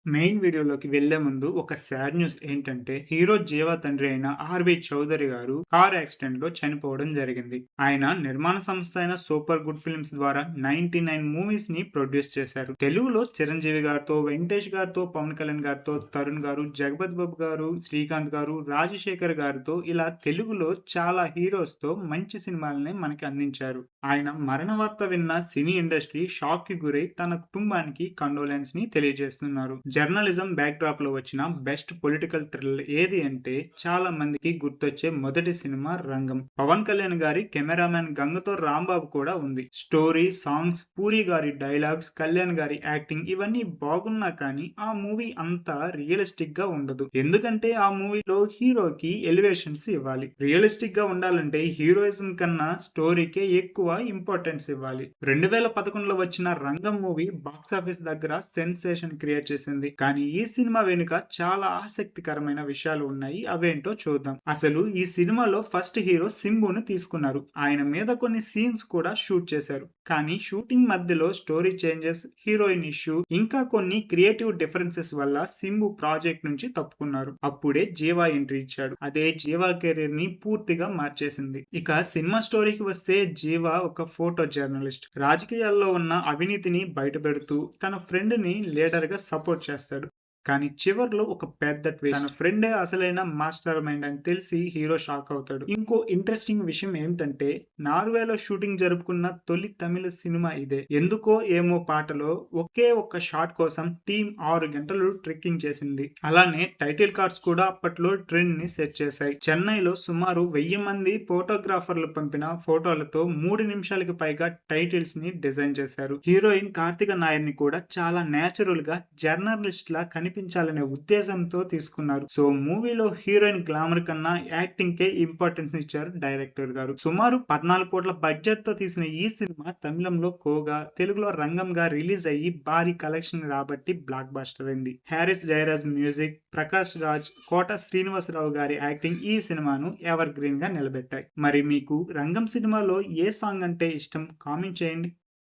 Main వీడియోలోకి వెళ్లే ముందు ఒక సాడ్ న్యూస్ ఏంటంటే హీరో జీవా తండ్రి అయిన ఆర్‌బి చౌదరి గారు కార్ యాక్సిడెంట్ లో చనిపోవడం జరిగింది. ఆయన నిర్మాణ సంస్థ అయిన సూపర్ గుడ్ ఫిల్మ్స్ ద్వారా 99 మూవీస్ ని ప్రొడ్యూస్ చేశారు. తెలుగులో చిరంజీవి గారితో, వెంకటేష్ గారితో, పవన్ కళ్యాణ్ గారితో, తరుణ్ గారు, జగపతి బాబు గారు, శ్రీకాంత్ గారు, రాజశేఖర్ గారితో ఇలా తెలుగులో చాలా హీరోస్ తో మంచి సినిమాలని మనకి అందించారు. ఆయన మరణ వార్త విన్న సినీ ఇండస్ట్రీ షాక్ కి గురై తన కుటుంబానికి కండోలెన్స్ ని తెలియజేస్తున్నారు. జర్నలిజం బ్యాక్ డ్రాప్ లో వచ్చిన బెస్ట్ పొలిటికల్ థ్రిల్లర్ ఏది అంటే చాలా మందికి గుర్తొచ్చే మొదటి సినిమా రంగం. పవన్ కళ్యాణ్ గారి కెమెరామెన్ గంగతో రాంబాబు కూడా ఉంది. స్టోరీ, సాంగ్స్, పూరి గారి డైలాగ్స్, కళ్యాణ్ గారి యాక్టింగ్ ఇవన్నీ బాగున్నా కానీ ఆ మూవీ అంతా రియలిస్టిక్ గా ఉండదు. ఎందుకంటే ఆ మూవీలో హీరోకి ఎలివేషన్స్ ఇవ్వాలి. రియలిస్టిక్ గా ఉండాలంటే హీరోయిజం కన్నా స్టోరీకే ఎక్కువ ఇంపార్టెన్స్ ఇవ్వాలి. 2011లో వచ్చిన రంగం మూవీ బాక్సాఫీస్ దగ్గర సెన్సేషన్ క్రియేట్ చేసింది. కానీ ఈ సినిమా వెనుక చాలా ఆసక్తికరమైన విషయాలు ఉన్నాయి. అవేంటో చూద్దాం. అసలు ఈ సినిమాలో ఫస్ట్ హీరో సింబును తీసుకున్నారు. ఆయన మీద కొన్ని సీన్స్ కూడా షూట్ చేశారు. కానీ షూటింగ్ మధ్యలో స్టోరీ చేంజెస్, హీరోయిన్ ఇష్యూ, ఇంకా కొన్ని క్రియేటివ్ డిఫరెన్సెస్ వల్ల సింబు ప్రాజెక్ట్ నుంచి తప్పుకున్నారు. అప్పుడే జీవా ఎంట్రీ ఇచ్చాడు. అదే జీవా కెరీర్ ని పూర్తిగా మార్చేసింది. ఇక సినిమా స్టోరీకి వస్తే జీవా ఒక ఫోటో జర్నలిస్ట్. రాజకీయాల్లో ఉన్న అవినీతిని బయటపెడుతూ తన ఫ్రెండ్ ని లీడర్ గా సపోర్ట్ చేస్తాడు. కానీ చివర్లో ఒక పెద్ద ట్విస్ట్. తన ఫ్రెండే అసలైన మాస్టర్ మైండ్ అని తెలిసి హీరో షాక్ అవుతాడు. ఇంకో ఇంట్రెస్టింగ్ విషయం ఏంటంటే నార్వేలో షూటింగ్ జరుపుకున్న తొలి తమిళ సినిమా ఇదే. ఎందుకో ఏమో పాటలో ఒకే ఒక్క షాట్ కోసం టీం 6 గంటలు ట్రెక్కింగ్ చేసింది. అలానే టైటిల్ కార్డ్స్ కూడా అప్పట్లో ట్రెండ్ ని సెట్ చేశాయి. చెన్నైలో సుమారు 1000 మంది ఫోటోగ్రాఫర్లు పంపిన ఫోటోలతో 3 నిమిషాలకి పైగా టైటిల్స్ ని డిజైన్ చేశారు. హీరోయిన్ కార్తిక నాయర్ ని కూడా చాలా నేచురల్ గా జర్నలిస్ట్ లా కనిపించాలనే ఉద్దేశంతో తీసుకున్నారు. సో మూవీలో హీరోయిన్ గ్లామర్ కన్నా యాక్టింగ్ కే ఇంపార్టెన్స్ ఇచ్చారు డైరెక్టర్ గారు. సుమారు 14 కోట్ల బడ్జెట్ తో తీసిన ఈ సినిమా తమిళంలో కోగా, తెలుగులో రంగంగా రిలీజ్ అయ్యి భారీ కలెక్షన్ రాబట్టి బ్లాక్ బస్టర్ అయింది. హారిస్ జయరాజ్ మ్యూజిక్, ప్రకాష్ రాజ్, కోట శ్రీనివాసరావు గారి యాక్టింగ్ ఈ సినిమాను ఎవర్ గ్రీన్ గా నిలబెట్టాయి. మరి మీకు రంగం సినిమాలో ఏ సాంగ్ అంటే ఇష్టం? కామెంట్ చేయండి.